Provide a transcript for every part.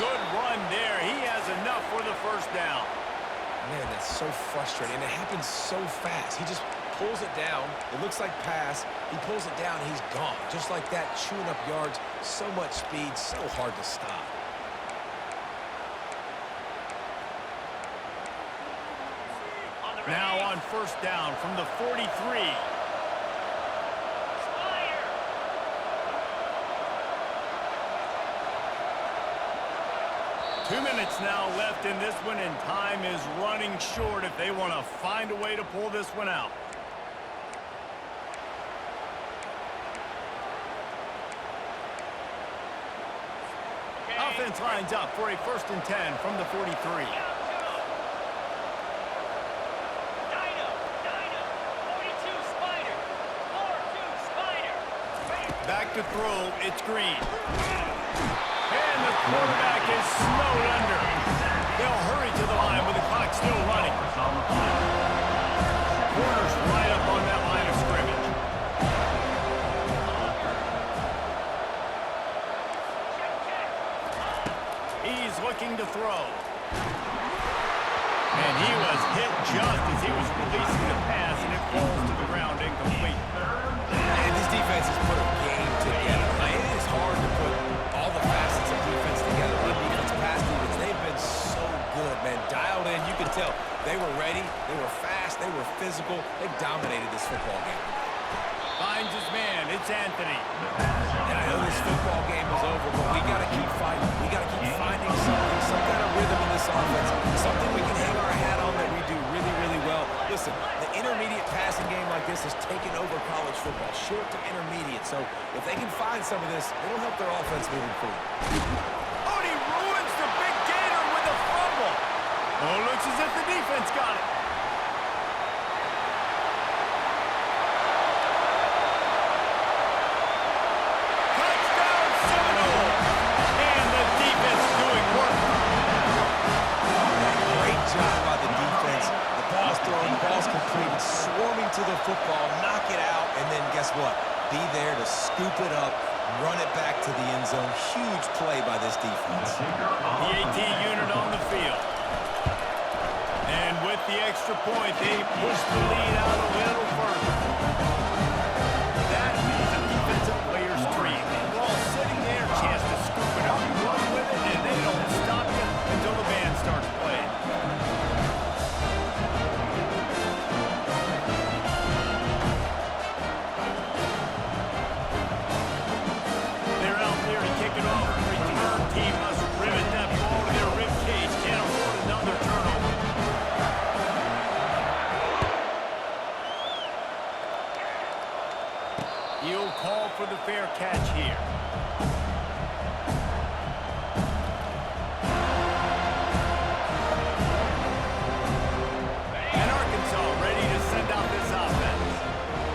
Good run there. He has enough for the first down. Man, that's so frustrating. And it happens so fast. He just pulls it down. It looks like pass. He pulls it down, he's gone. Just like that, chewing up yards. So much speed, so hard to stop. Now on first down from the 43. 2 minutes now left in this one, and time is running short if they want to find a way to pull this one out. Offense lines up for a 1st and 10 from the 43. Back to throw, it's Green. And the quarterback is snowed under. They'll hurry to the line with the clock still running. Corner's right up on that line of scrimmage. He's looking to throw. And he was hit just as he was releasing the pass, and it falls to the ground incomplete. And this defense has put a game together. Like, it is hard to put all the facets of defense together. Run defense, pass defense, they've been so good, man. Dialed in, you can tell. They were ready, they were fast, they were physical. They dominated this football game. Finds his man, it's Anthony. And I know this football game is over, but we got to keep fighting. We got to keep finding something, some kind of rhythm in this offense, something we can hang our hat on that we do really, really well. Listen, the intermediate passing game like this has taken over college football, short to intermediate. So if they can find some of this, it'll help their offense moving forward. Oh, and he ruins the big gator with a fumble. Oh, looks as if the defense got it. To the football, knock it out, and then guess what? Be there to scoop it up, run it back to the end zone. Huge play by this defense. The AT unit on the field. And with the extra point, they push the lead out a little further. That is a defensive player's dream. Ball sitting there, chance to scoop it up, run with it, and they don't stop you until the band starts playing. He'll call for the fair catch here. And Arkansas ready to send out this offense.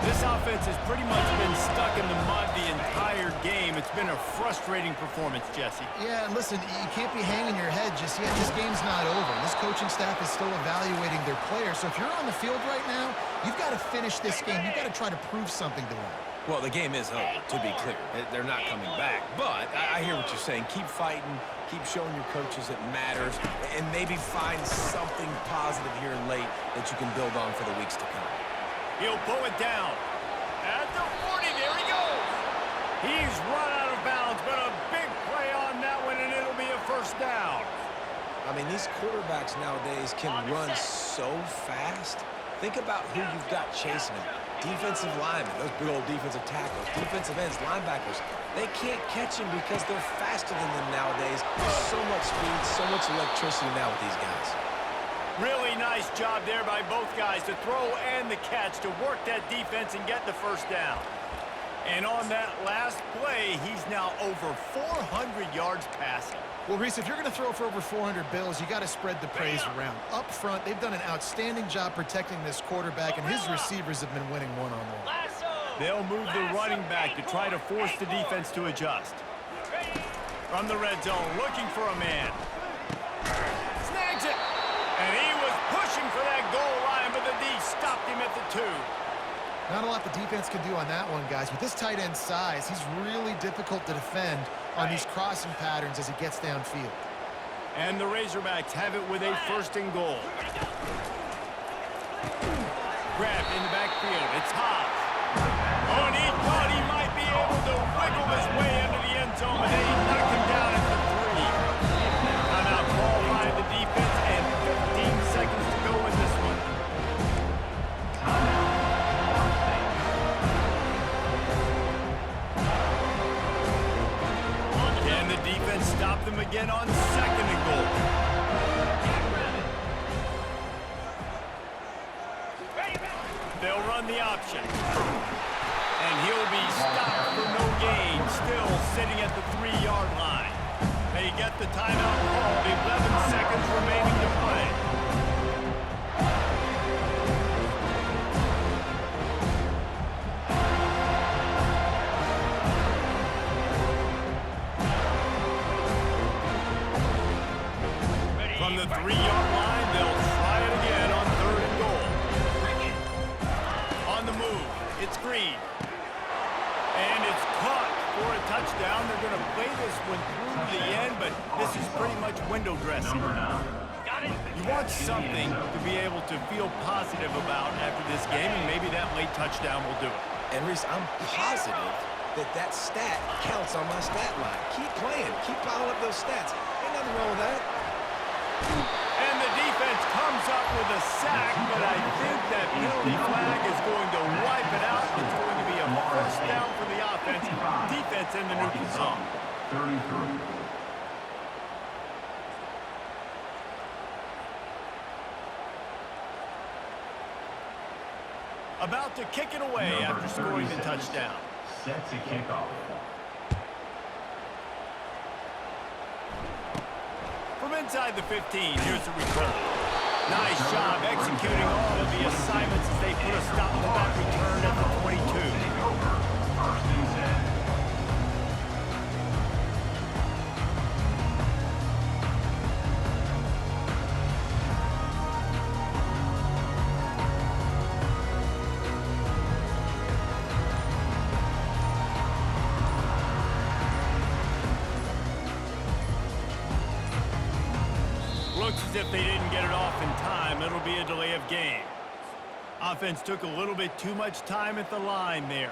This offense has pretty much been stuck in the mud the entire game. It's been a frustrating performance, Jesse. Yeah, and listen, you can't be hanging your head just yet. This game's not over. This coaching staff is still evaluating their players. So if you're on the field right now, you've got to finish this game. You've got to try to prove something to them. Well, the game is over, to be clear. They're not coming back. But I hear what you're saying. Keep fighting. Keep showing your coaches it matters. And maybe find something positive here late that you can build on for the weeks to come. He'll pull it down. At the 40, there he goes. He's run out of bounds, but a big play on that one, and it'll be a first down. I mean, these quarterbacks nowadays can run so fast. Think about who you've got chasing them. Defensive linemen, those big old defensive tackles, defensive ends, linebackers. They can't catch them because they're faster than them nowadays. There's so much speed, so much electricity now with these guys. Really nice job there by both guys to throw and the catch to work that defense and get the first down. And on that last play, he's now over 400 yards passing. Well, Reese, if you're going to throw for over 400 bills, you got to spread the praise around. Up front, they've done an outstanding job protecting this quarterback, and his receivers have been winning one-on-one. They'll move the running back to try to force the defense to adjust. From the red zone, looking for a man. Snags it! And he was pushing for that goal line, but the D stopped him at the 2. Not a lot the defense can do on that one, guys. With this tight end size, he's really difficult to defend on these crossing patterns as he gets downfield. And the Razorbacks have it with a 1st and goal. Grabbed in the backfield. It's Haas. Oh, and he thought he might be able to wiggle his way into the end zone, but they knocked him down at the 3. Timeout call by the defense, and 15 seconds to go in this one. Can the defense stop them again on 2nd and goal? They'll run the option. And he'll be stopped for no gain, still sitting at the 3-yard line. They get the timeout called, 11 seconds remaining to play. From the 3-yard line, they'll try it again on 3rd and goal. On the move, it's Green. And it's caught for a touchdown. They're going to play this one through the end, but this is pretty much window dressing. You want something to be able to feel positive about after this game, and maybe that late touchdown will do it. And Reese, I'm positive that stat counts on my stat line. Keep playing. Keep piling up those stats. Ain't nothing wrong with that. And the defense comes up with a sack, but I think that penalty flag is going to wipe it out. It's going to be a 1st down for the offense. Defense in the neutral zone. 33. About to kick it away after scoring the touchdown. Set to kick off. From inside the 15, here's the return. Nice job executing all of the assignments as they put a stop to that return at the 22. 1st and 10. Looks as if they didn't get it off in time. It'll be a delay of game. Offense took a little bit too much time at the line there.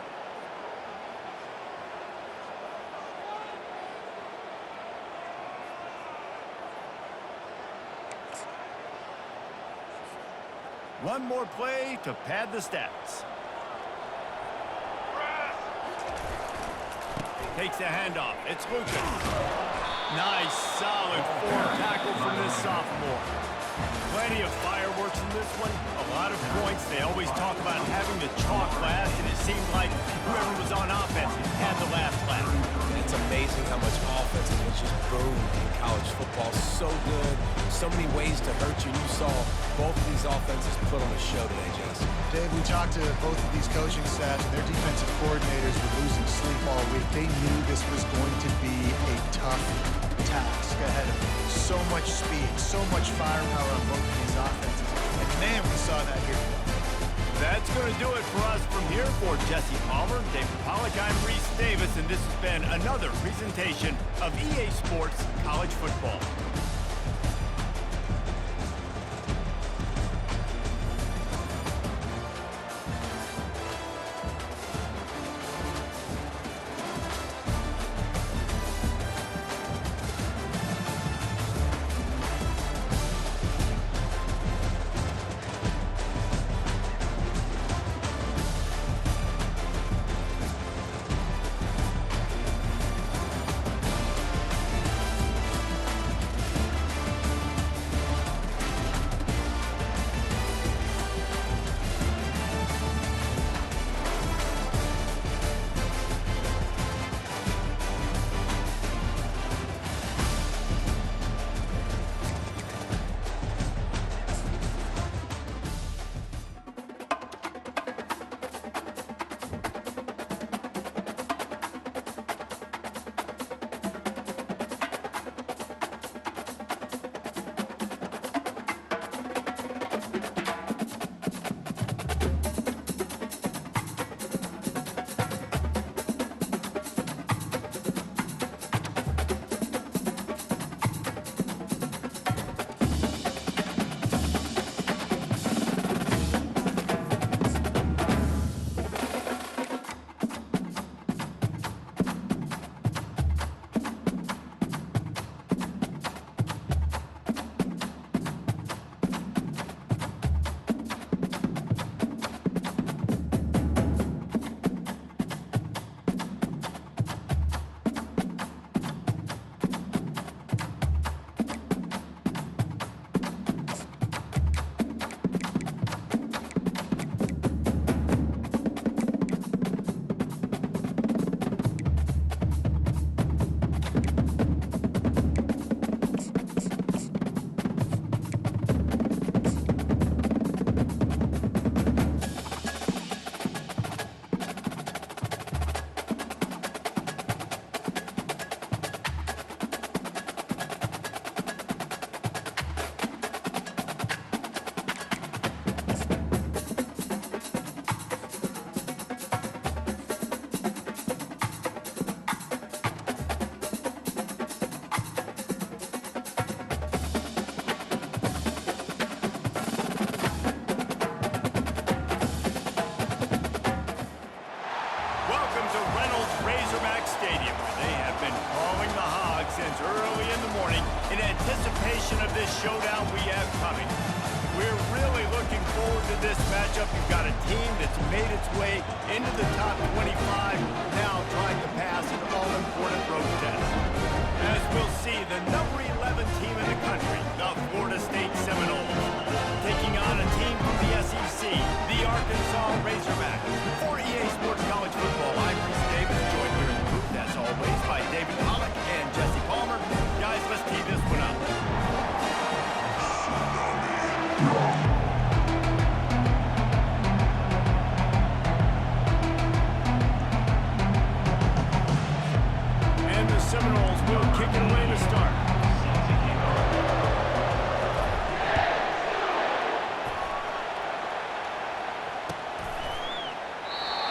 One more play to pad the stats. Takes the handoff. It's Lucas. Nice, solid form tackle from this sophomore. Plenty of fireworks in this one. A lot of points. They always talk about having the chalk last, and it seemed like whoever was on offense had the last laugh. It's amazing how much offense has just boomed in college football. So good. So many ways to hurt you. And you saw both of these offenses put on a show today, Jess. Dave, we talked to both of these coaching staff, and their defensive coordinators were losing sleep all week. They knew this was going to be a tough task ahead of them. So much speed, so much firepower on both of these offenses. And man, we saw that here today. That's going to do it for us from here. For Jesse Palmer, David Pollack, I'm Reese Davis, and this has been another presentation of EA Sports College Football. early in the morning in anticipation of this showdown we have coming. We're really looking forward to this matchup. You've got a team that's made its way into the top 25, now trying to pass an all-important road test. As we'll see, the number 11 team in the country, the Florida State Seminoles, taking on a team from the SEC, the Arkansas Razorbacks. For EA Sports College Football, I'm Reese Davis, joined here in the booth, as always, by David Pollack and Jesse Palmer. Guys, let's tee this one up. And the Seminoles will kick it away to start.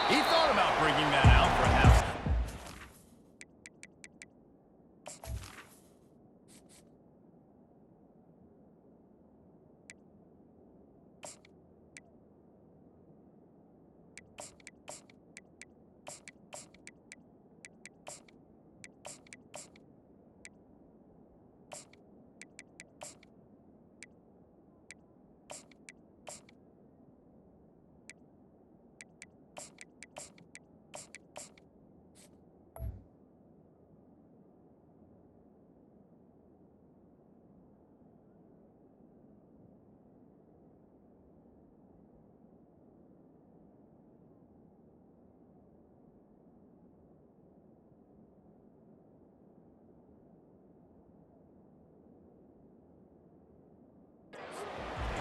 He thought about bringing that out for half.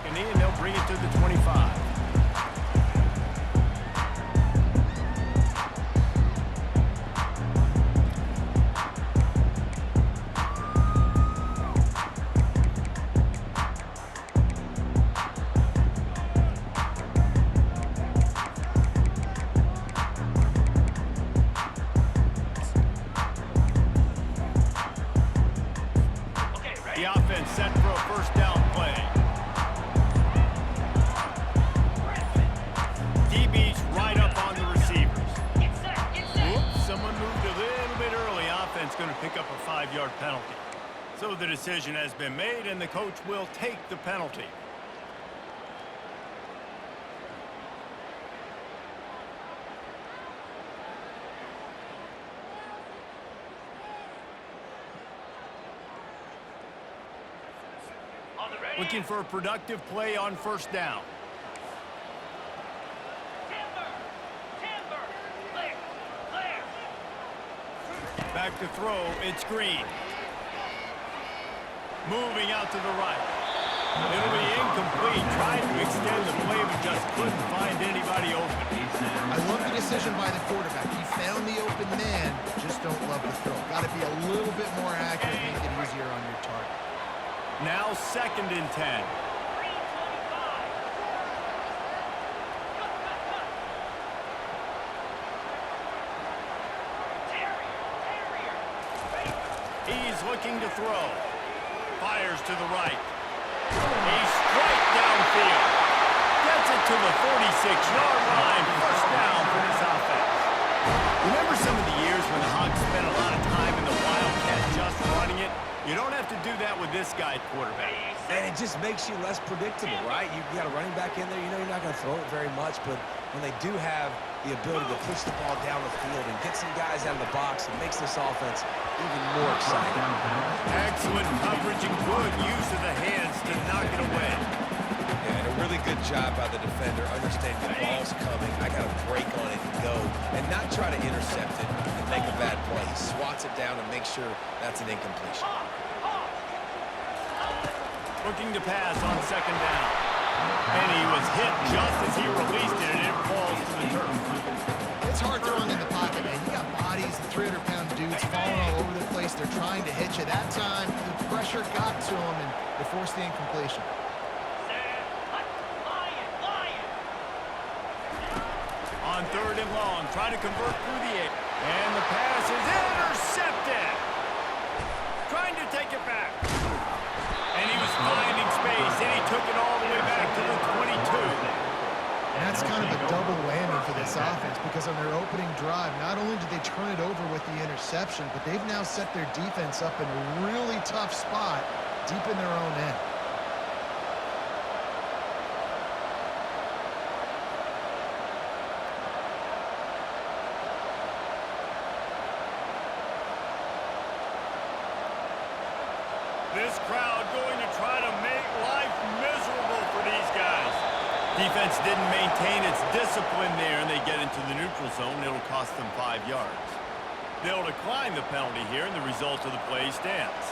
And they'll bring it to the 25. The offense set for a first down play. DB's right up on the receivers. Whoops, someone moved a little bit early. Offense going to pick up a 5-yard penalty. So the decision has been made, and the coach will take the penalty. Looking for a productive play on first down. Back to throw, it's Green. Moving out to the right. It'll be incomplete. Tried to extend the play, but just couldn't find anybody open. I love the decision by the quarterback. He found the open man, just don't love the throw. Got to be a little bit more accurate, make it easier on your target. Now 2nd and 10. He's looking to throw. Fires to the right. He's straight downfield. Gets it to the 46-yard line. First down for this offense. Remember some of the years when the Hogs spent a lot of time in the Wildcat just running it? You don't have to do that with this guy at quarterback. And it just makes you less predictable, right? You got a running back in there. You know you're not going to throw it very much, but when they do have the ability to push the ball down the field and get some guys out of the box, it makes this offense even more exciting. Excellent coverage and good use of the hands to knock it away. Yeah, and a really good job by the defender, understanding the ball's coming. I got to break on it and go, and not try to intercept it and make a bad play. He swats it down and makes sure that's an incompletion. Looking to pass on 2nd down. And he was hit just as he released it, and it falls to the turf. It's hard throwing in the pocket, man. You got bodies, 300-pound dudes falling all over the place. They're trying to hit you. That time, the pressure got to him, and they forced the incompletion. On 3rd and long, trying to convert through the air. And the pass is intercepted. Trying to take it back. And he was finding space, and he took it all the way back to the 22. And that's kind of a double whammy for this offense because on their opening drive, not only did they turn it over with the interception, but they've now set their defense up in a really tough spot deep in their own end. This crowd going to try to make life miserable for these guys. Defense didn't maintain its discipline there, and they get into the neutral zone. It'll cost them 5 yards. They'll decline the penalty here, and the result of the play stands.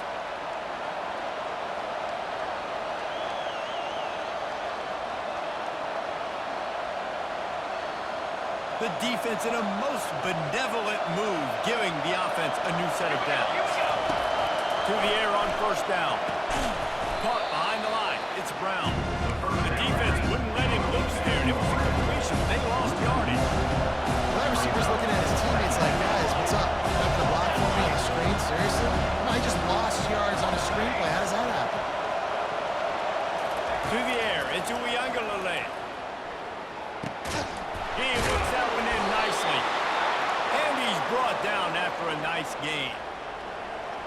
The defense in a most benevolent move, giving the offense a new set of downs. To the air on first down. Caught behind the line. It's Brown. The defense wouldn't let him loose there, and it was a completion. They lost yardage. Wide receiver's looking at his teammates like, guys, what's up? You're not going to block for me on a screen? Seriously? I just lost yards on a screenplay. How does that happen? To the air. Into Uyangalele. He looks that one in nicely. And he's brought down after a nice gain.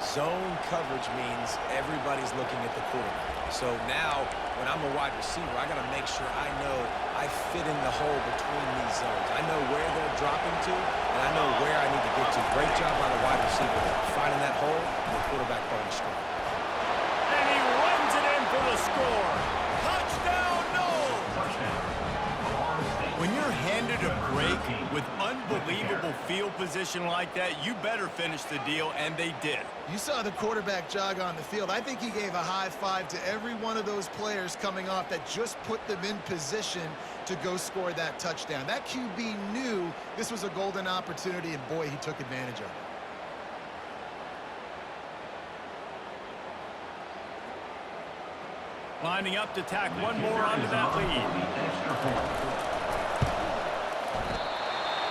Zone coverage means everybody's looking at the quarterback. So now, when I'm a wide receiver, I got to make sure I know I fit in the hole between these zones. I know where they're dropping to, and I know where I need to get to. Great job by the wide receiver finding that hole, and the quarterback going to score. And he runs it in for the score. Touchdown, no! When you're handed a break with unbelievable field position like that, you better finish the deal, and they did. You saw the quarterback jog on the field. I think he gave a high five to every one of those players coming off that just put them in position to go score that touchdown. That QB knew this was a golden opportunity, and boy, he took advantage of it. Lining up to tack one more onto that lead.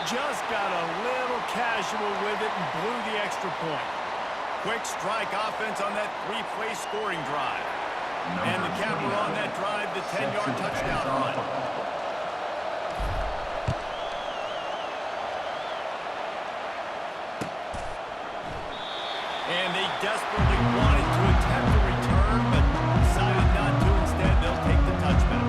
Just got a little casual with it and blew the extra point. Quick strike offense on that 3-play scoring drive. And the capper on that drive, the 10-yard touchdown run. And they desperately wanted to attempt a return, but decided not to. Instead, they'll take the touchback.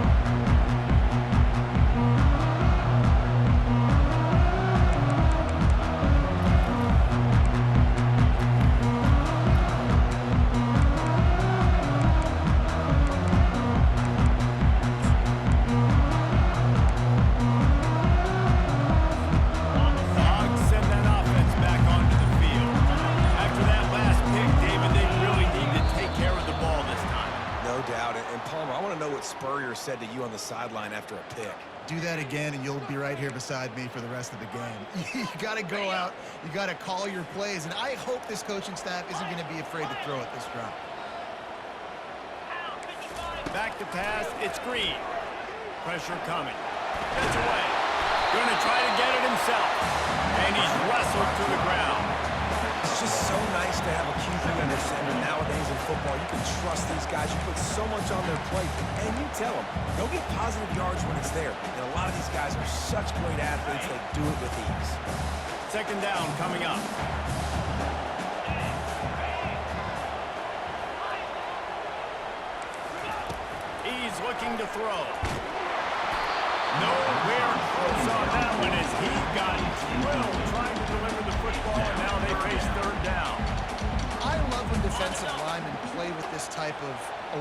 Said to you on the sideline after a pick. Do that again, and you'll be right here beside me for the rest of the game. You got to go out. You got to call your plays, and I hope this coaching staff isn't going to be afraid to throw it this drive. Back to pass. It's Green. Pressure coming. Gets away. Going to try to get it himself. And he's wrestled to the ground. It's just so nice to have a QB under center. Nowadays in football, you can trust these guys. You put so much on their plate, and you tell them, go get positive yards when it's there. And a lot of these guys are such great athletes, they do it with ease. Second down coming up. He's looking to throw. Nowhere close on that one as he got drilled trying to deliver the football, and now they face third down. I love when defensive linemen play with this type of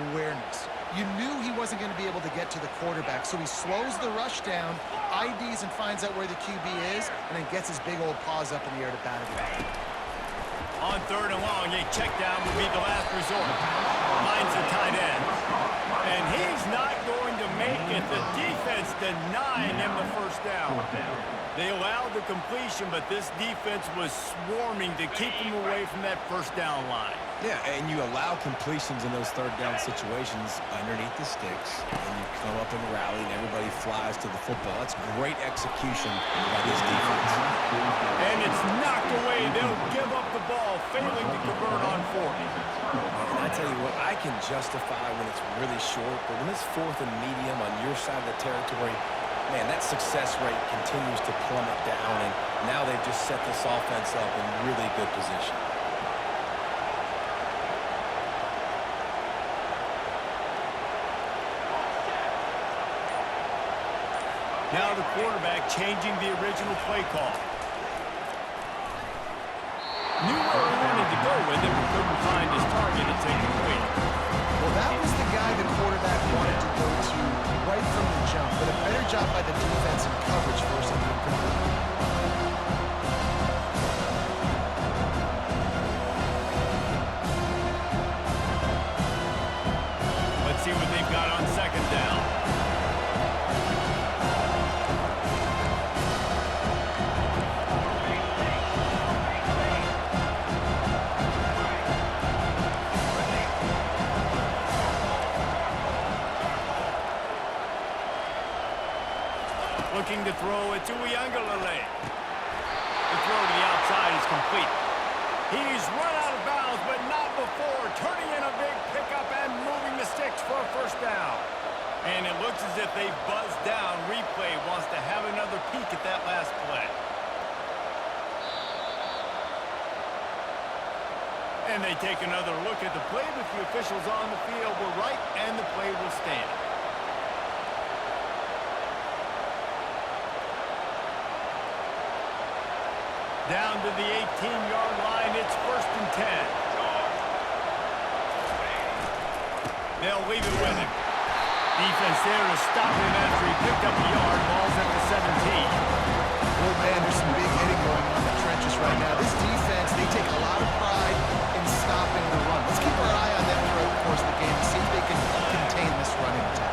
awareness. You knew he wasn't going to be able to get to the quarterback, so he slows the rush down, IDs and finds out where the QB is, and then gets his big old paws up in the air to bat it away. On third and long, a check down would be the last resort. Finds the tight end. And he's not going to make it. The defense denying him the first down. They allowed the completion, but this defense was swarming to keep him away from that first down line. Yeah, and you allow completions in those third down situations underneath the sticks, and you come up and rally, and everybody flies to the football. That's great execution by this defense. And it's knocked away. They'll give up the ball, failing to convert on fourth. And I tell you what, I can justify when it's really short, but when it's fourth and medium on your side of the territory, Man, that success rate continues to plummet down, and now they've just set this offense up in really good position. Now the quarterback changing the original play call. Knew where he wanted to go with it, but couldn't find his target. It's incomplete. Well, that was the guy the quarterback wanted to go to right from the jump, but a better job by the defense in coverage forcing the incomplete. Let's see what they've got on second down. Looking to throw it to Uyangalele. The throw to the outside is complete. He's run out of bounds, but not before turning in a big pickup and moving the sticks for a first down. And it looks as if they've buzzed down. Replay wants to have another peek at that last play. And they take another look at the play, but the officials on the field were right, and the play will stand. Down to the 18-yard line, it's 1st and 10. They'll leave it with him. Defense there to stop him after he picked up a yard. Ball's at the 17. Oh, man, there's some big hitting going on in the trenches right now. This defense, they take a lot of pride in stopping the run. Let's keep our eye on them throughout the course of the game to see if they can contain this running attack.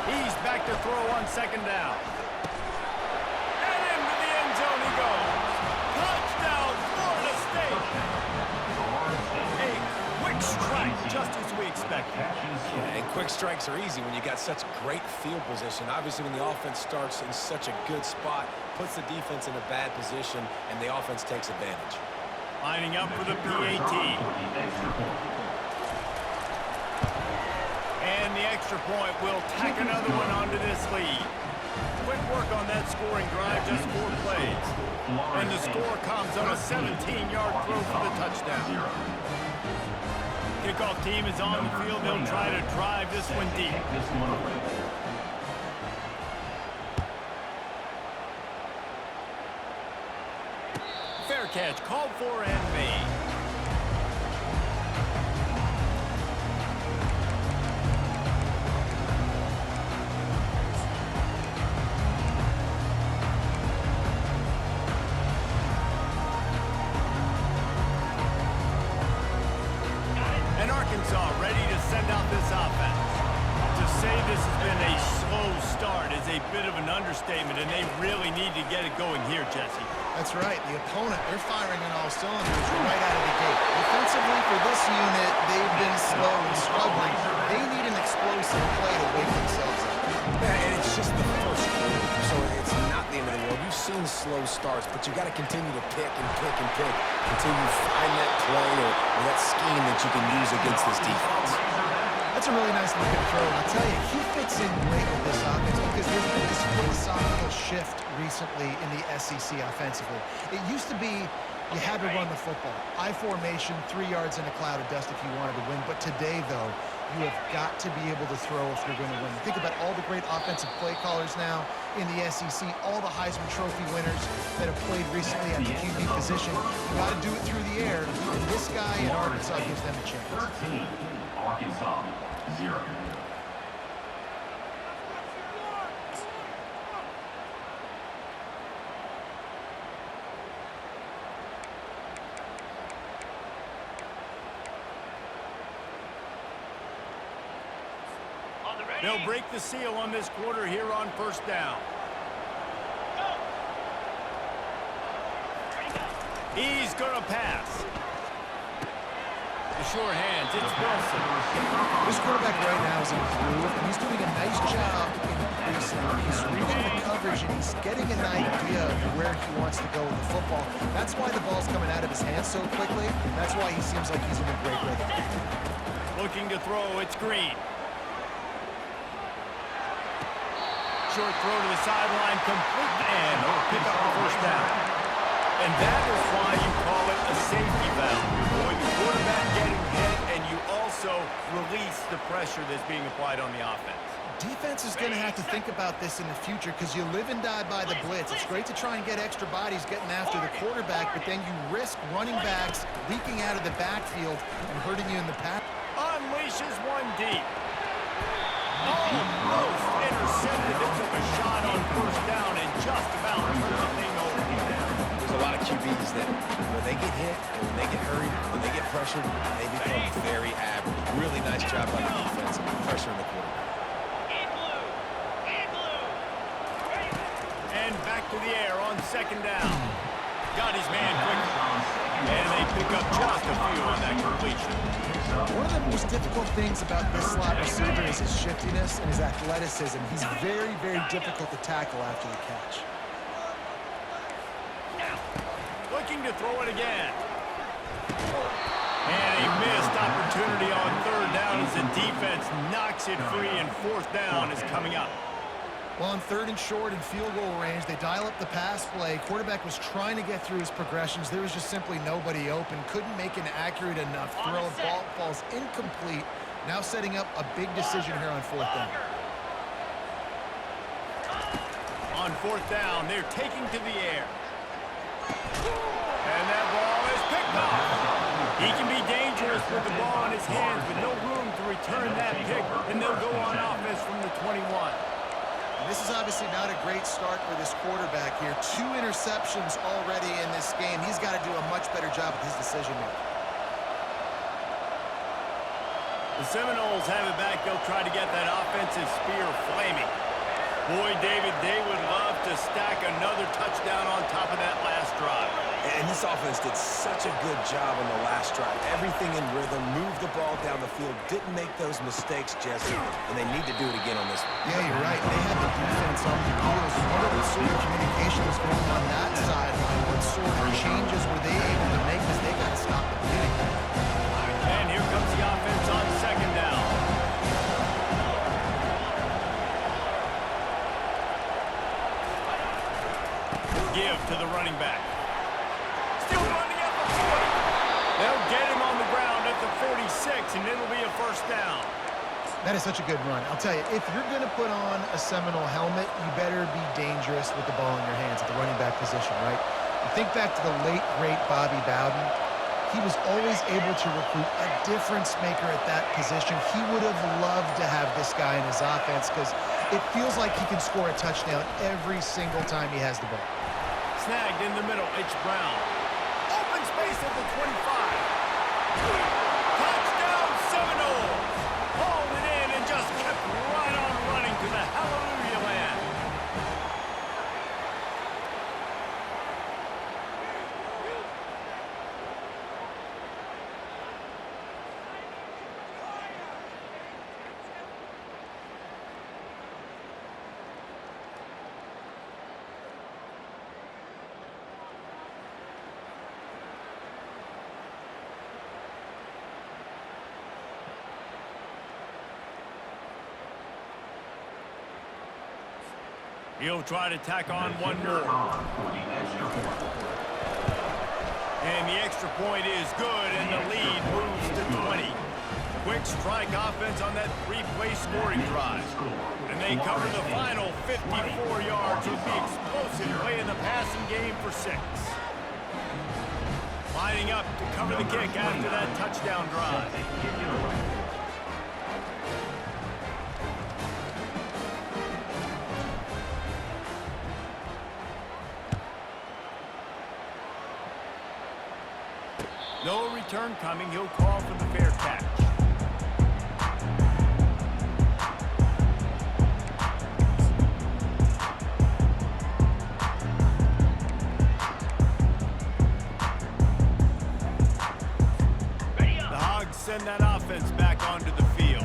He's back to throw on second down. And into the end zone he goes. Touchdown, Florida State. A quick strike, just as we expected. And quick strikes are easy when you got such great field position. Obviously, when the offense starts in such a good spot, puts the defense in a bad position, and the offense takes advantage. Lining up for the PAT. And the extra point will tack another one onto this lead. Quick work on that scoring drive, just 4 plays. And the score comes on a 17-yard throw for the touchdown. Kickoff team is on the field. They'll try to drive this one deep. Fair catch, called for and made. Ready to send out this offense. To say this has been a slow start is a bit of an understatement, and they really need to get it going here, Jesse. That's right. The opponent, they're firing on all cylinders right out of the gate. Defensively for this unit, they've been slow and struggling. They need an explosive play to wake themselves up. Yeah, and it's just the first quarter, so it's not the end of the world. You've seen slow starts, but you got to continue to pick and pick and pick until you find that play or that scheme that you can use against this defense. That's a really nice looking throw. And I'll tell you, he fits in great with this offense because there's been this philosophical shift recently in the SEC offensively. It used to be you had to run the football. I formation, 3 yards in a cloud of dust if you wanted to win. But today, though, you have got to be able to throw if you're going to win. Think about all the great offensive play callers now in the SEC, all the Heisman Trophy winners that have played recently at the QB position. You got to do it through the air, and this guy in Arkansas gives them a chance. 13, Arkansas, 0. They'll break the seal on this quarter here on first down. He's going to pass. The sure hands, it's Wilson. This quarterback right now is in a groove, and he's doing a nice job in the pre-snap. He's reading the coverage, and he's getting an idea of where he wants to go with the football. That's why the ball's coming out of his hands so quickly. That's why he seems like he's in a great rhythm. Looking to throw, it's Green. Short throw to the sideline, complete, and he'll pick up the first down. And that is why you call it a safety valve. You avoid the quarterback getting hit, and you also release the pressure that's being applied on the offense. Defense is going to have to think about this in the future because you live and die by the blitz. It's great to try and get extra bodies getting after the quarterback, but then you risk running backs leaking out of the backfield and hurting you in the pass. Unleashes one deep. Almost intercepted. It took a shot on first down and just about turned the thing over. There's a lot of QBs that when they get hit and when they get hurried, when they get pressured, they become very average. Really nice job by the defense pressuring the quarterback. And back to the air on second down. Got his man quickly. And they pick up just a few on that completion. One of the most difficult things about this slot receiver is his shiftiness and his athleticism. He's very, very difficult to tackle after the catch. Looking to throw it again. And a missed opportunity on third down as the defense knocks it free, and fourth down is coming up. Well, on third and short and field goal range, they dial up the pass play. Quarterback was trying to get through his progressions. There was just simply nobody open. Couldn't make an accurate enough throw. Ball falls incomplete. Now setting up a big decision here on fourth down. On fourth down, they're taking to the air. And that ball is picked off. He can be dangerous with the ball in his hands, with no room to return that pick, and they'll go on offense from the 21. This is obviously not a great start for this quarterback here. 2 interceptions already in this game. He's got to do a much better job with his decision-making. The Seminoles have it back. They'll try to get that offensive spear flaming. Boy, David, they would love to stack another touchdown on top of that last drive. And this offense did such a good job on the last drive. Everything in rhythm, moved the ball down the field, didn't make those mistakes, Jesse, and they need to do it again on this one. Yeah, you're right. They had the defense on the heels. What sort of communication was going on that sideline? What sort of changes were they able to make as they got to stop the bleeding? And here comes the offense on second down. Give to the running back. Still running at the 40. They'll get him on the ground at the 46, and it'll be a first down. That is such a good run. I'll tell you, if you're going to put on a Seminole helmet, you better be dangerous with the ball in your hands at the running back position, right? You think back to the late, great Bobby Bowden. He was always able to recruit a difference maker at that position. He would have loved to have this guy in his offense because it feels like he can score a touchdown every single time he has the ball. Snagged in the middle, it's Brown. Open space at the 25. Touchdown Seminoles! Hauled it in and just kept right on running to the hallelujah land. He'll try to tack on one more. And the extra point is good, and the lead moves to 20. Quick strike offense on that 3-play scoring drive. And they cover the final 54 yards with the explosive play in the passing game for 6. Lining up to cover the kick after that touchdown drive. No return coming. He'll call for the fair catch. The Hogs send that offense back onto the field.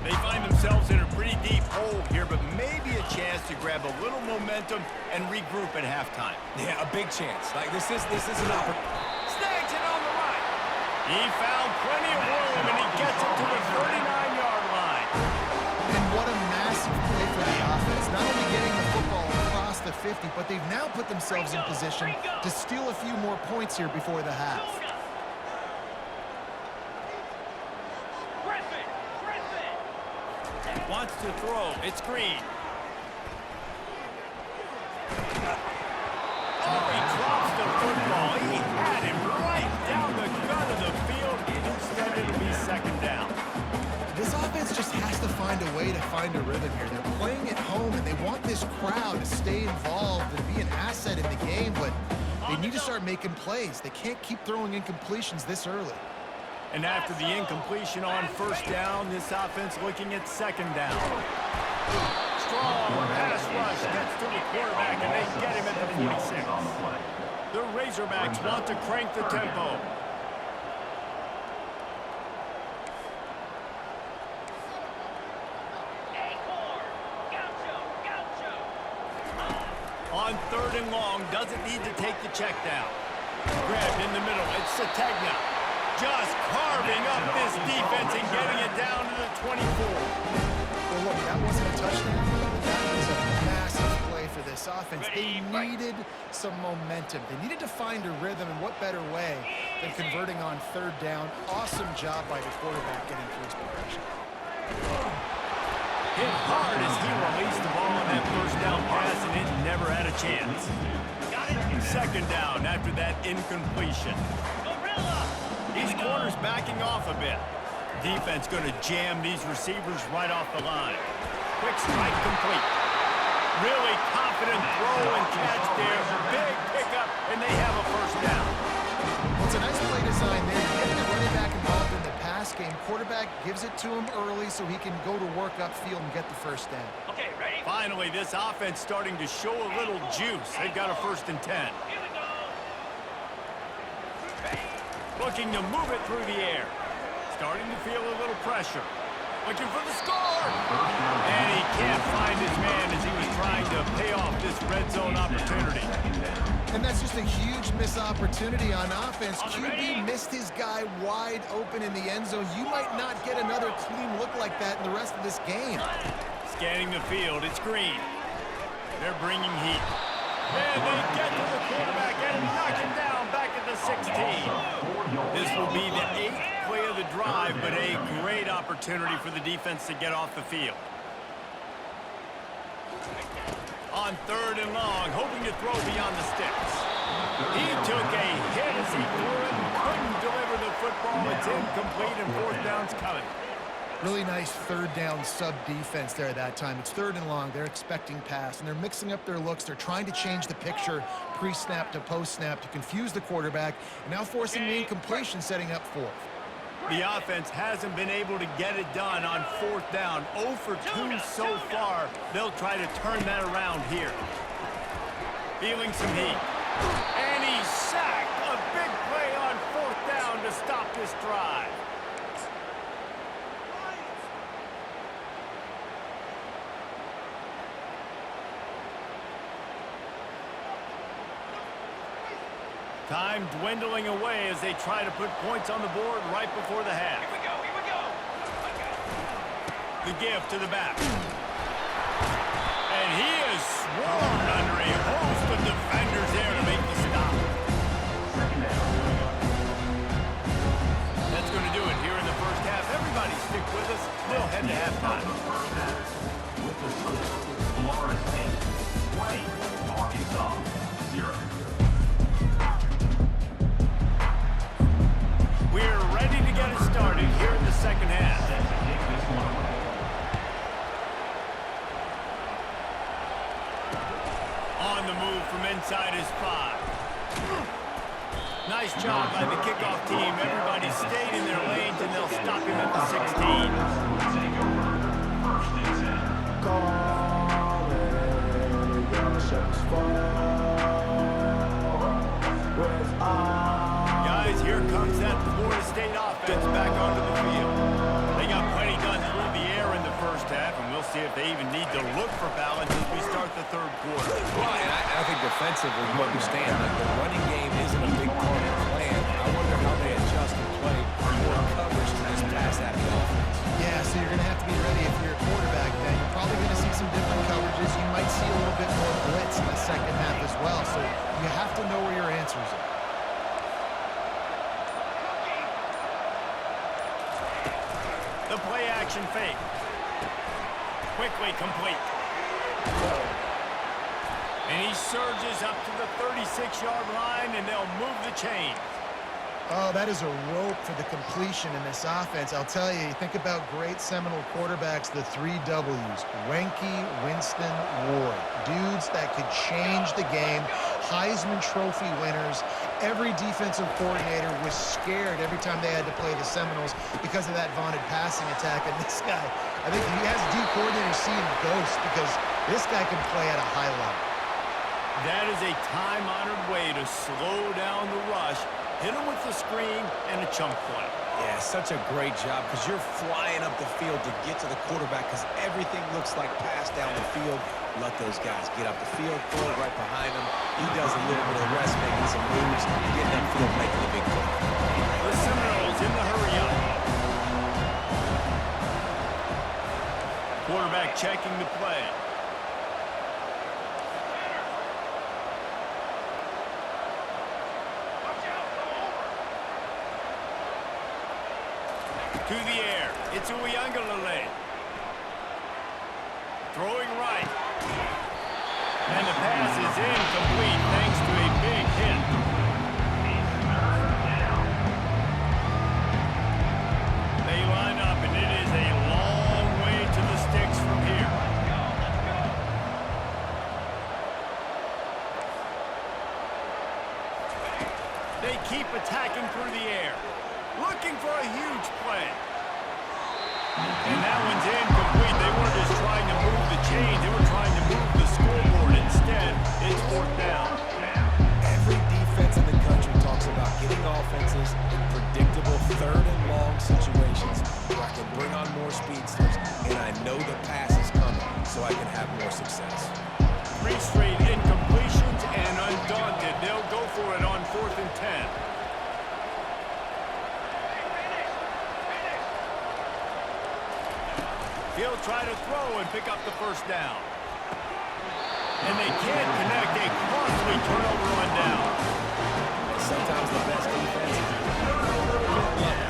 They find themselves in a pretty deep hole here, but maybe a chance to grab a little momentum and regroup at halftime. Yeah, a big chance. Like this is an opportunity. Snags it on the right. He found plenty of room him, and he gets it to the 39-yard line. And what a massive play for the offense. Not only getting the football across the 50, but they've now put themselves in position to steal a few more points here before the half. Wants to throw. It's Green. Oh, he drops the football. He had him right down the gut of the field. Instead, it'll be second down. This offense just has to find a way to find a rhythm here. They're playing at home, and they want this crowd to stay involved and be an asset in the game, but they need to start making plays. They can't keep throwing incompletions this early. And after the incompletion on first down, this offense looking at second down. Strong pass rush gets to the quarterback, and they get him at the 46. The Razorbacks want to crank the tempo. On third and long, doesn't need to take the check down. Grabbed in the middle, it's Sategna. Just carving up this defense and getting it down to the 24. Well, look, that wasn't a touchdown. That was a massive play for this offense. They needed some momentum. They needed to find a rhythm, and what better way than converting on third down. Awesome job by the quarterback getting through his progression. Hit hard as he released the ball on that first down pass, and it never had a chance. Second down after that incompletion. These corners backing off a bit. Defense going to jam these receivers right off the line. Quick strike complete. Really confident throw and catch there. Big pickup, and they have a first down. Well, it's a nice play design there. Getting the running back involved in the pass game. Quarterback gives it to him early so he can go to work upfield and get the first down. Okay, ready? Finally, this offense starting to show a little juice. They've got a 1st and 10. Here we go. Looking to move it through the air. Starting to feel a little pressure. Looking for the score. And he can't find his man as he was trying to pay off this red zone opportunity. And that's just a huge missed opportunity on offense. QB missed his guy wide open in the end zone. You might not get another clean look like that in the rest of this game. Scanning the field, it's Green. They're bringing heat. And they get to the quarterback and knock him down back at the 16. This will be the 8th play of the drive, but a great opportunity for the defense to get off the field. On third and long, hoping to throw beyond the sticks. He took a hit as he threw it and couldn't deliver the football. It's incomplete and 4th down's coming. Really nice third down sub defense there at that time. It's third and long. They're expecting pass, and they're mixing up their looks. They're trying to change the picture pre-snap to post-snap to confuse the quarterback, and now forcing the incompletion, setting up 4th. The offense hasn't been able to get it done on 4th down. 0 for 2 so far. They'll try to turn that around here. Feeling some heat. And he's sacked. A big play on 4th down to stop this drive. Time dwindling away as they try to put points on the board right before the half. Here we go, here we go. The give to the back. And he is swarmed under a host of defenders there to make the stop. That's going to do it here in the first half. Everybody stick with us. We'll head to halftime. With the score, Florida State 20, Arkansas 0. We're ready to get it started here in the second half. On the move from inside his 5. Nice job by the kickoff team. Everybody stayed in their lanes, and they'll stop him at the 16. Guys, here comes that Florida State offense back onto the field. They got plenty done through the air in the first half, and we'll see if they even need to look for balance as we start the third quarter. Well, and I think defensively, you understand that the running game isn't a big part of the plan. I wonder how they adjust and play more coverage to this The play action fake. Quickly complete. And he surges up to the 36-yard line, and they'll move the chains. Oh, that is a rope for the completion in this offense. I'll tell you, think about great Seminole quarterbacks, the 3 W's. Wenke, Winston, Ward. Dudes that could change the game. Heisman Trophy winners. Every defensive coordinator was scared every time they had to play the Seminoles because of that vaunted passing attack. And this guy, I think he has D coordinators seeing ghosts because this guy can play at a high level. That is a time-honored way to slow down the rush. Hit him with the screen and a chunk play. Yeah, such a great job because you're flying up the field to get to the quarterback because everything looks like pass down the field. Let those guys get up the field, throw it right behind him. He does a little bit of the rest, making some moves, getting upfield, making the big play. The Seminoles in the hurry up. Quarterback checking the play. To the air, it's Uiagalelei. Throwing right. And the pass is incomplete thanks to a big hit. They line up, and it is a long way to the sticks from here. They keep attacking through the air. Looking for a huge play. And that one's incomplete. They weren't just trying to move the chains. They were trying to move the scoreboard. Instead, it's 4th down. Every defense in the country talks about getting offenses in predictable 3rd and long situations where I can bring on more speedsters, and I know the pass is coming, so I can have more success. 3 straight incompletions, and undaunted, they'll go for it on 4th and 10. He'll try to throw and pick up the 1st down. And they can't connect. A costly turnover on down. Sometimes the best defense is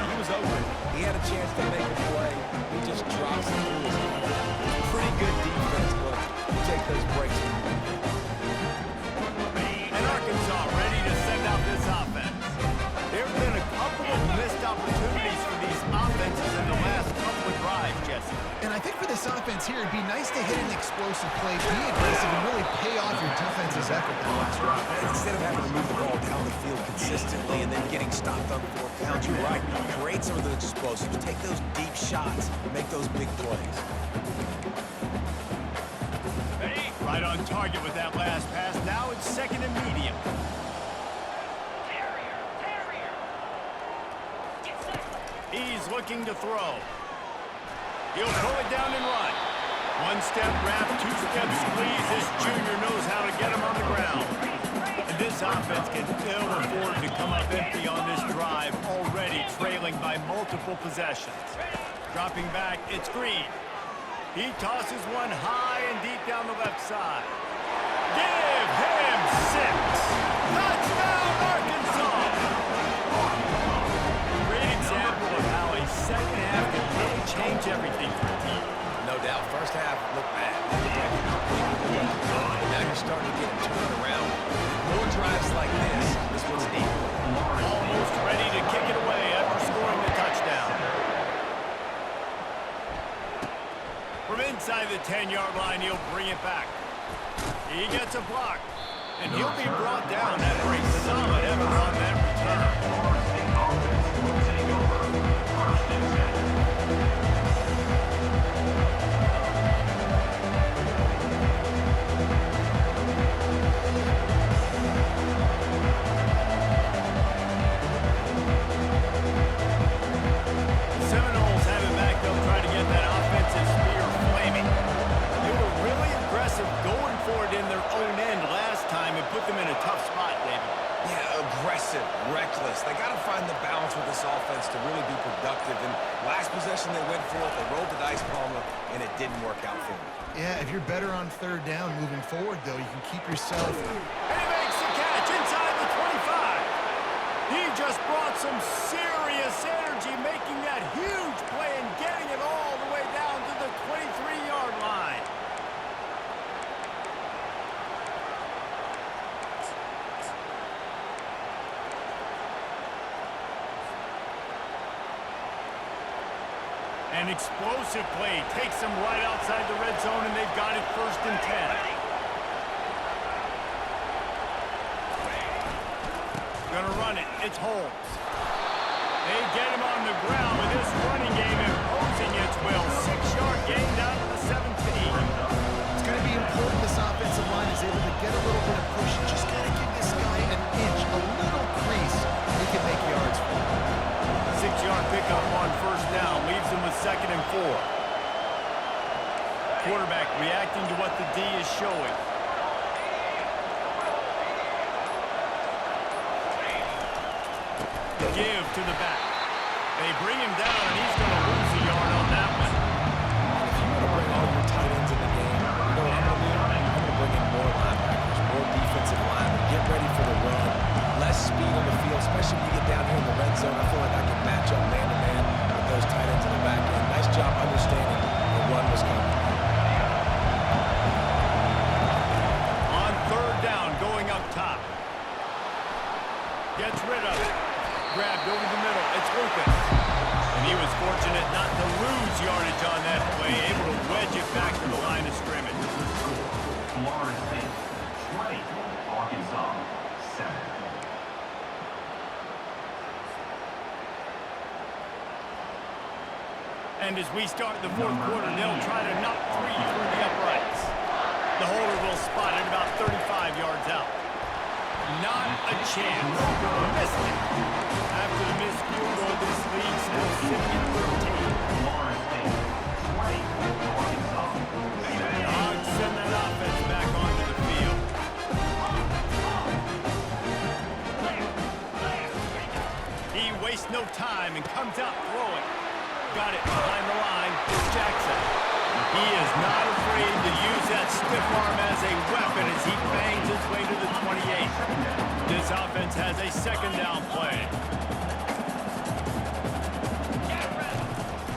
he was open. He had a chance to make a play. He just drops it through his hands. Pretty good defense, but you take those breaks. And Arkansas ready to send out this offense. There have been a couple of missed opportunities for these offenses in the last couple of drives, Jesse. And I think for this offense here, it'd be nice to hit an explosive play, be aggressive, and really pay off your defense's effort that last drive. Instead of having to move the ball down the field consistently and then getting stopped on 4th down, you're right. Create some of those explosives. Take those deep shots. Make those big plays. Right on target with that last pass. Now it's 2nd and medium. He's looking to throw. He'll pull it down and run. 1-step wrap, 2-step squeeze. This junior knows how to get him on the ground. And this offense can ill afford to come up empty on this drive, already trailing by multiple possessions. Dropping back, it's Green. He tosses one high and deep down the left side. Give him 6. Touchdown, Arkansas! Great example of how a second half can really change everything for a team. No doubt. First half looked bad. Now you're starting to get it turned around. More drives like this. This one's deep. Almost ready to kick it away after scoring the touchdown. From inside the 10-yard line, he'll bring it back. He gets a block, and he'll be brought down after a solid effort on that return. Seminoles have it back. They'll try to get that offensive spear flaming. They were really aggressive going for it in their own end last time and put them in a tough spot, David. Yeah, aggressive, reckless. They got to find the balance with this offense to really be productive. And last possession they went for it. They rolled the dice, Palmer, and it didn't work out for them. Yeah, if you're better on 3rd down moving forward, though, you can keep yourself. And he makes the catch inside the 25. He just brought some serious tremendous energy, making that huge play and getting it all the way down to the 23-yard line. An explosive play takes them right outside the red zone, and they've got it 1st and 10. Gonna run it. It's Holmes. They get him on the ground with this running game imposing its will. 6-yard gain down to the 17. It's going to be important this offensive line is able to get a little bit of push. Just got to give this guy an inch, a little crease. He can make yards for him. 6-yard pickup on 1st down leaves him with 2nd and 4. Quarterback reacting to what the D is showing. Give to the back. They bring him down, and he's going to lose a yard on that one. If you want to bring all your tight ends in the game, you know what I'm going to do? I'm going to bring in more linebackers, more defensive linemen, get ready for the run, less speed on the field, especially when you get down here in the red zone. I feel like I can match up man-to-man with those tight ends in the back end. Nice job understanding the run was coming. On 3rd down, going up top. Gets rid of it. Grabbed over the middle. It's Lucas. And he was fortunate not to lose yardage on that play, able to wedge it back to the line of scrimmage. Florida State 20, Arkansas 7. And as we start the 4th quarter, they'll try to knock 3 through the uprights. The holder will spot it about 35 yards out. Not a chance. Missed it. After the missed field goal, this lead still sitting at 13. Florida State 20, Arkansas 7. Dogs send that offense back onto the field. He wastes no time and comes out throwing. Got it behind the line. It's Jackson. He is not afraid to use that stiff arm as a weapon as he bangs his way to the 28. This offense has a 2nd down play.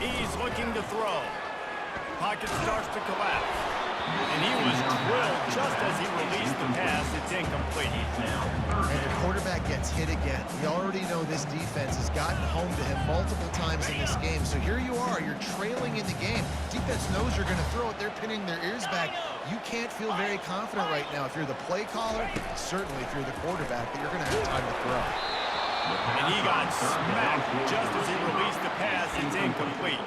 He's looking to throw. Pocket starts to collapse. And he was drilled just as he released the pass. It's incomplete. And the quarterback gets hit again. We already know this defense has gotten home to him multiple times in this game. So here you are, you're trailing in the game. Defense knows you're going to throw it. They're pinning their ears back. You can't feel very confident right now if you're the play caller, certainly if you're the quarterback, that you're going to have time to throw. And he got smacked just as he released the pass. It's incomplete.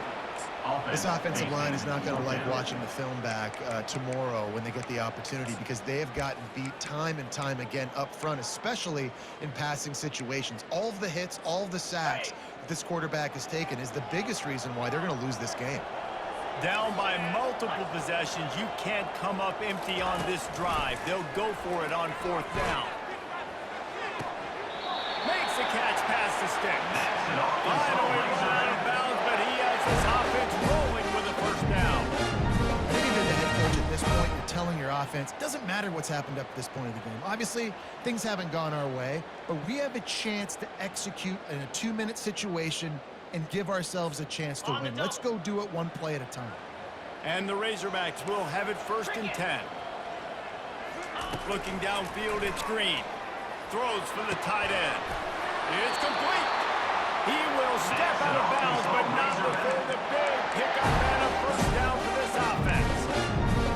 This offensive line is not going to like watching the film back tomorrow when they get the opportunity, because they have gotten beat time and time again up front, especially in passing situations. All of the hits, all of the sacks that this quarterback has taken is the biggest reason why they're going to lose this game. Down by multiple possessions, you can't come up empty on this drive. They'll go for it on 4th down. Makes a catch past the sticks. Finally run out of bounds, but he has this offense rolling with a 1st down. I think if you're the head coach at this point, you're telling your offense, it doesn't matter what's happened up to this point of the game. Obviously, things haven't gone our way, but we have a chance to execute in a 2-minute situation and give ourselves a chance to win. Let's go do it one play at a time. And the Razorbacks will have it 1st and 10. Looking downfield, it's Green. Throws for the tight end. It's complete. He will step out of bounds, but not before the big pickup and a 1st down for this offense.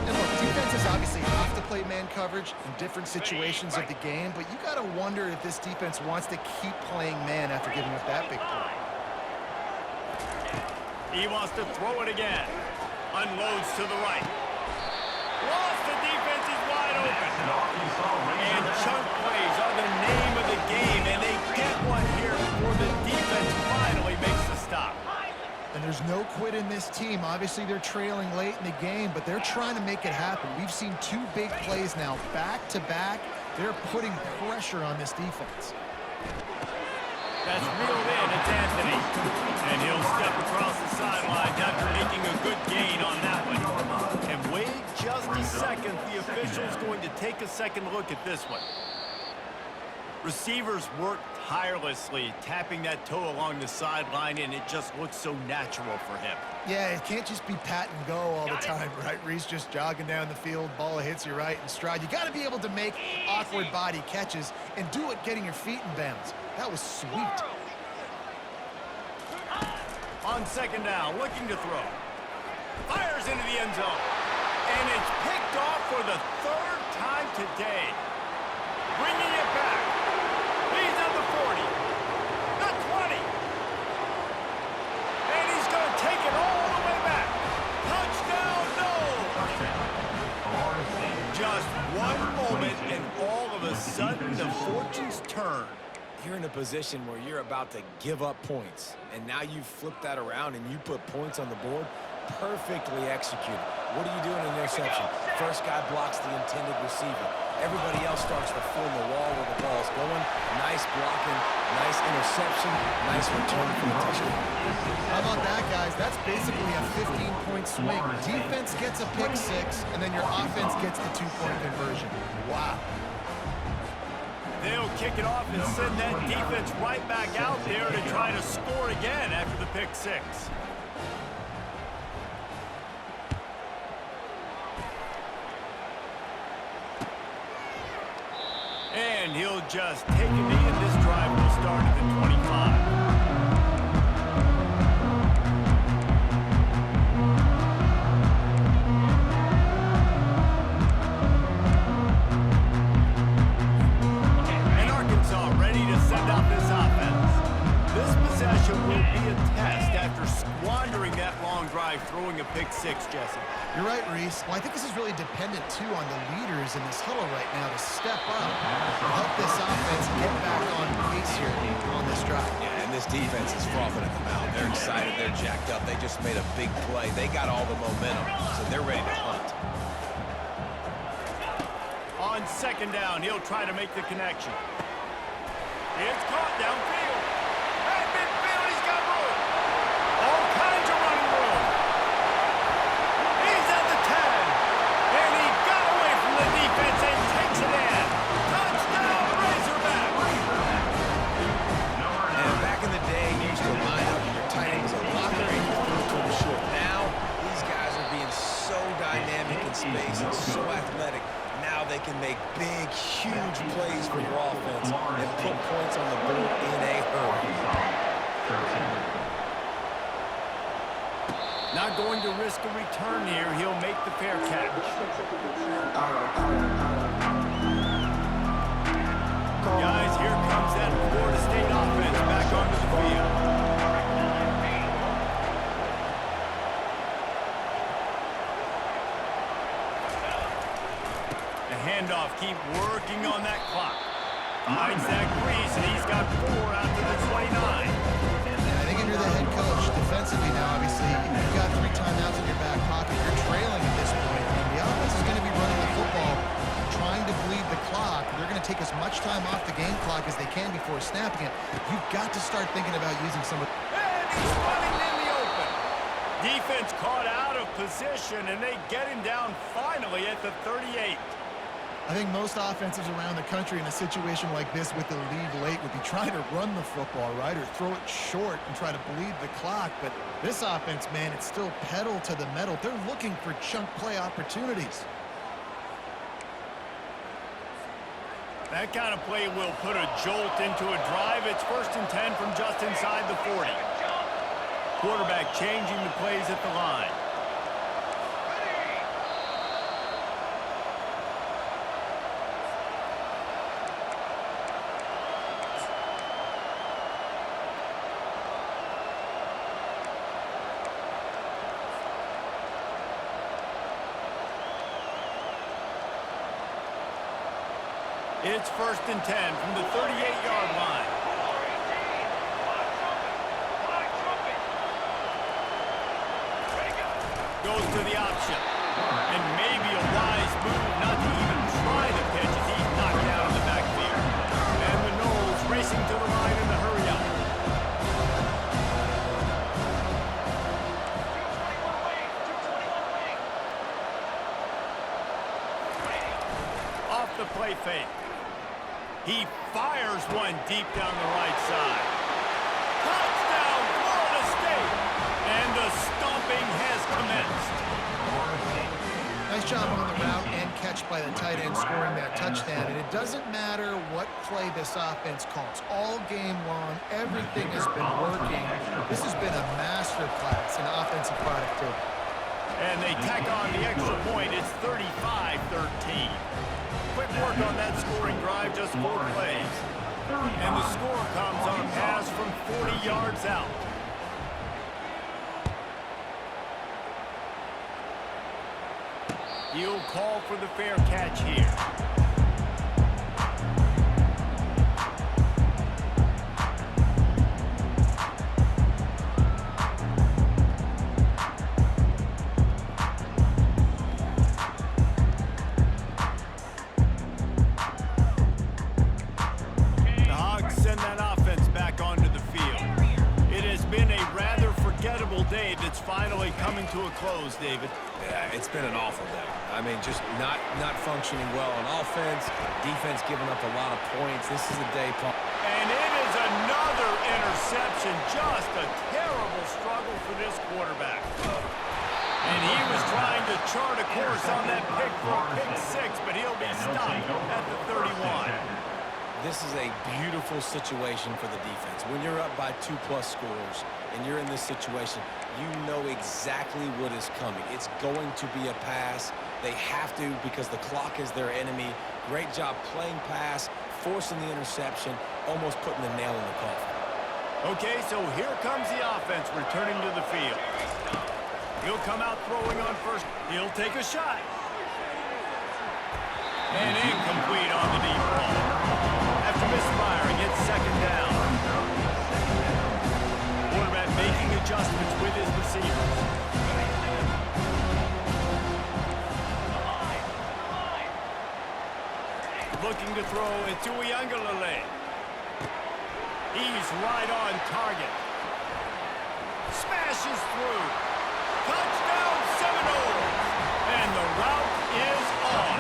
And look, defenses obviously have to play man coverage in different situations of the game, but you got to wonder if this defense wants to keep playing man after giving up that big play. He wants to throw it again. Unloads to the right. Lost, the defense is wide open. And chunk plays are the name of the game, and they get one here before the defense finally makes the stop. And there's no quit in this team. Obviously, they're trailing late in the game, but they're trying to make it happen. We've seen 2 big plays now, back-to-back. They're putting pressure on this defense. That's reeled in. It's Anthony. And he'll step across the sideline after making a good gain on that one. And wait just a second. The official's going to take a second look at this one. Receivers work tirelessly, tapping that toe along the sideline, and it just looks so natural for him. Yeah, it can't just be pat and go all the time, right? Reese just jogging down the field, ball hits you right in stride. You got to be able to make awkward body catches and do it getting your feet in bounds. That was sweet. On second down, looking to throw. Fires into the end zone. And it's picked off for the third time today. Bringing it back. He's at the 40. The 20. And he's going to take it all the way back. Touchdown, no! Just one moment, and all of a sudden, the fortunes turn. You're in a position where you're about to give up points, and now you flip that around and you put points on the board. Perfectly executed. What do you do in an interception? First guy blocks the intended receiver. Everybody else starts to form the wall where the ball's going. Nice blocking, nice interception, nice return for the touchdown. How about that, guys? That's basically a 15-point swing. Defense gets a pick six, and then your offense gets the 2-point conversion. Wow. They'll kick it off and send that defense right back out there to try to score again after the pick six. And he'll just take a knee, and this drive will start at the 25. Throwing a pick six, Jesse. You're right, Reese. Well, I think this is really dependent, too, on the leaders in this huddle right now to step up and help this offense get back on pace here on this drive. Yeah, and this defense is frothing at the mouth. They're excited. They're jacked up. They just made a big play. They got all the momentum, so they're ready to hunt. On second down, he'll try to make the connection. It's caught downfield. At midfield, he's got room. All kinds of running room. He's at the 10. And he got away from the defense and takes it in. Touchdown, Razorback. And back in the day, you used to line up and your tight end was a blocker and you threw to him short. Now, these guys are being so dynamic in space and so athletic. Now they can make big, huge plays for your offense and put points on the board in a hurry. Not going to risk a return here. He'll make the fair catch. Guys, here comes that Florida State offense back onto the field. The handoff, keep working on that clock. Finds that crease, and he's got 4 out to the 29. I think if you're the head coach, defensively now, obviously, you've got 3 timeouts in your back pocket. You're trailing at this point, and the offense is going to be running the football, trying to bleed the clock. They're going to take as much time off the game clock as they can before snapping it. You've got to start thinking about using some of... And he's running in the open. Defense caught out of position, and they get him down finally at the 38. I think most offenses around the country in a situation like this with the lead late would be trying to run the football, right, or throw it short and try to bleed the clock. But this offense, man, it's still pedal to the metal. They're looking for chunk play opportunities. That kind of play will put a jolt into a drive. It's 1st and 10 from just inside the 40. Quarterback changing the plays at the line. It's 1st and 10 from the 38-yard line. Goes to the option. And maybe a wise move not to even try the pitch as he's knocked down in the backfield. And the Knowles racing to the line in the hurry-up. Off the play fake. He fires one deep down the right side. Touchdown, Florida State! And the stomping has commenced. Nice job on the route and catch by the tight end scoring that touchdown. And it doesn't matter what play this offense calls. All game long, everything has been working. This has been a masterclass in offensive productivity. And they tack on the extra point. It's 35-13. Quick work on that scoring drive, just 4 plays. And the score comes on a pass from 40 yards out. He'll call for the fair catch here. The Hogs send that offense back onto the field. It has been a rather forgettable day that's finally coming to a close, David. Yeah, it's been an awful day. I mean, just not functioning well on offense, defense giving up a lot of points. This is a day, Paul. And it is another interception. Just a terrible struggle for this quarterback. And he was trying to chart a course on that pick for a pick 6, but he'll be stopped at the 31. This is a beautiful situation for the defense. When you're up by 2+ scores and you're in this situation, you know exactly what is coming. It's going to be a pass. They have to because the clock is their enemy. Great job playing pass, forcing the interception, almost putting the nail in the coffin. Okay, so here comes the offense returning to the field. He'll come out throwing on first. He'll take a shot. And incomplete on the deep ball. After misfiring, it's second down. Quarterback making adjustments with his receivers. Looking to throw it to Uiagalelei. He's right on target. Smashes through. Touchdown, Seminoles. And the route is on.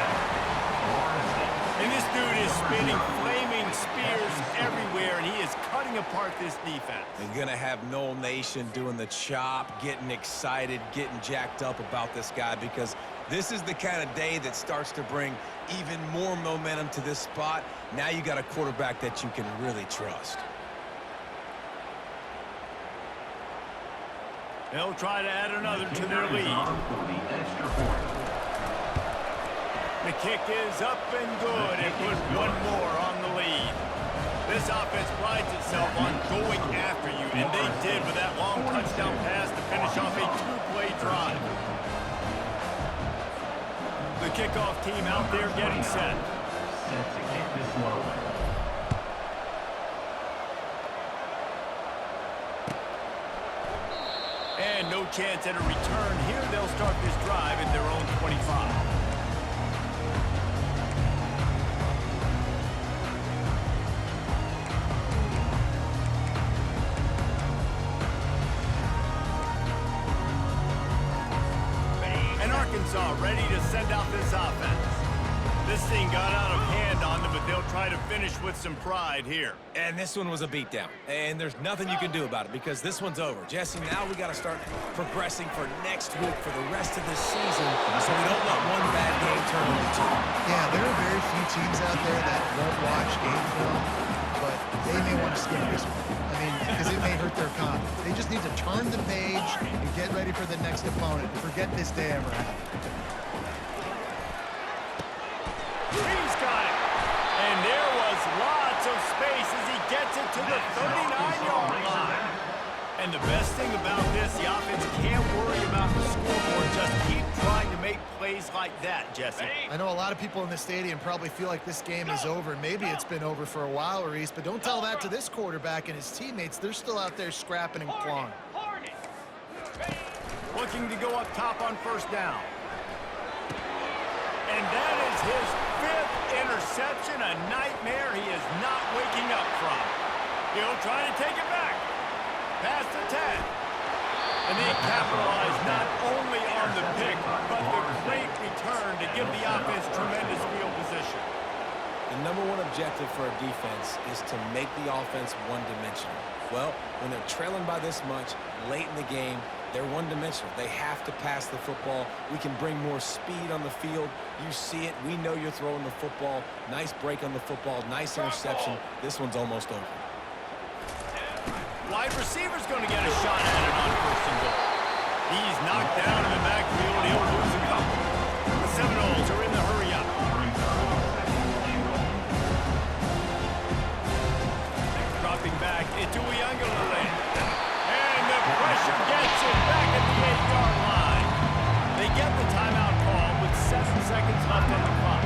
And this dude is spinning flaming spears everywhere, and he is cutting apart this defense. They're going to have Noel Nation doing the chop, getting excited, getting jacked up about this guy because this is the kind of day that starts to bring even more momentum to this spot. Now you got a quarterback that you can really trust. They'll try to add another to their lead. The kick is up and good. It put one more on the lead. This offense prides itself on going after you, and they did with that long touchdown pass to finish off a 2-play drive. The kickoff team out there getting set. Set to kick this one away. And no chance at a return here. They'll start this drive at their own 25. Arkansas ready to send out this offense. This thing got out of hand on them, but they'll try to finish with some pride here. And this one was a beatdown. And there's nothing you can do about it because this one's over. Jesse, now we got to start progressing for next week for the rest of this season so we don't let one bad game turn into 2. Yeah, there are very few teams out there that won't watch game film, but they may want to skip this one. I mean, because it may hurt their confidence. They just need to turn the page and get ready for the next opponent. Forget this day ever happened. He's got it. And there was lots of space as he gets it to the 39-yard line. And the best thing about this, the offense can't worry about the scoreboard. Just keep trying to make plays like that, Jesse. I know a lot of people in the stadium probably feel like this game is over. Maybe it's been over for a while, Reese, but don't tell that to this quarterback and his teammates. They're still out there scrapping and clawing. Looking to go up top on first down. And that is his 5th interception, a nightmare he is not waking up from. He'll try to take it back. Past the 10. And they capitalize not only on the pick, but the great return to give the offense tremendous field position. The number one objective for a defense is to make the offense one-dimensional. Well, when they're trailing by this much late in the game, they're one-dimensional. They have to pass the football. We can bring more speed on the field. You see it. We know you're throwing the football. Nice break on the football. Nice interception. This one's almost over. Wide receiver's going to get a shot at it on first and goal. He's knocked down in the backfield. He'll lose a couple. The Seminoles are in the hurry-up. Dropping back into Uyunglele. And the pressure gets it back at the 8-yard line. They get the timeout call with 7 seconds left on the clock.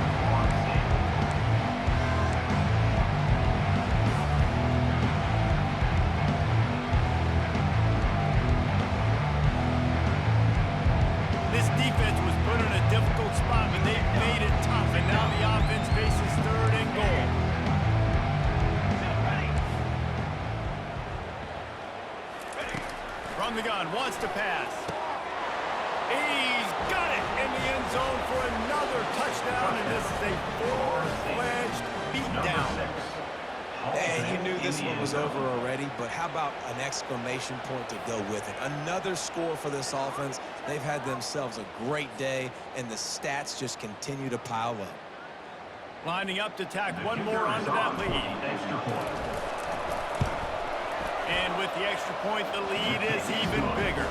This defense was put in a difficult spot, but they've made it tough, and now the offense faces 3rd and goal. From the gun, wants to pass. He's got it in the end zone for another touchdown, and this is a full-fledged beatdown. And you knew this one was over already, but how about an exclamation point to go with it? Another score for this offense. They've had themselves a great day, and the stats just continue to pile up. Lining up to tack one more onto that lead. And with the extra point, the lead is even bigger.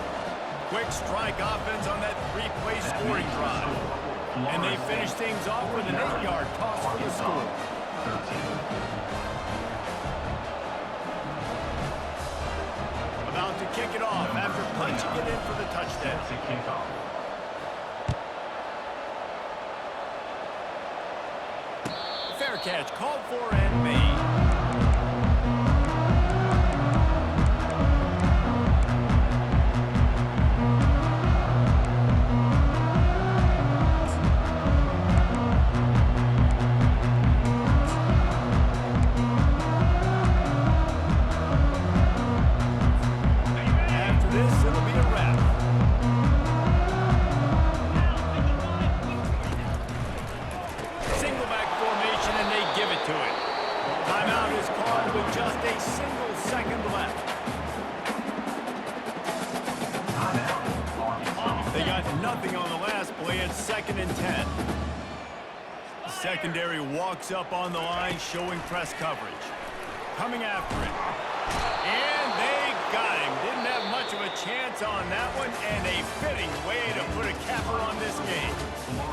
Quick strike offense on that 3-play scoring drive. And they finish things off with an 8-yard toss for the score. About to kick it off after punching it in for the touchdown. Fair catch called for and made. Nothing on the last play. It's 2nd and 10. The secondary walks up on the line, showing press coverage. Coming after it. And they got him. Didn't have much of a chance on that one, and a fitting way to put a capper on this game.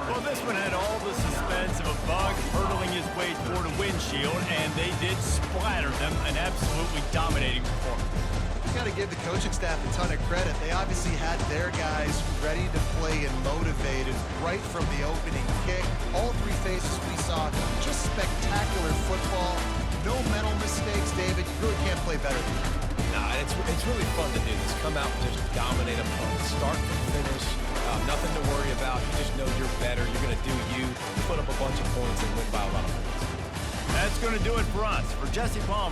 Well, this one had all the suspense of a bug hurtling his way toward a windshield, and they did splatter them. An absolutely dominating performance. Got to give the coaching staff a ton of credit. They obviously had their guys ready to play and motivated right from the opening kick. All 3 phases we saw, just spectacular football. No mental mistakes, David. You really can't play better than that. Nah, it's really fun to do this. Come out and just dominate opponents. Start to finish. Nothing to worry about. You just know you're better. You're going to do you. Put up a bunch of points and win by a lot of points. That's going to do it for us. For Jesse Palmer.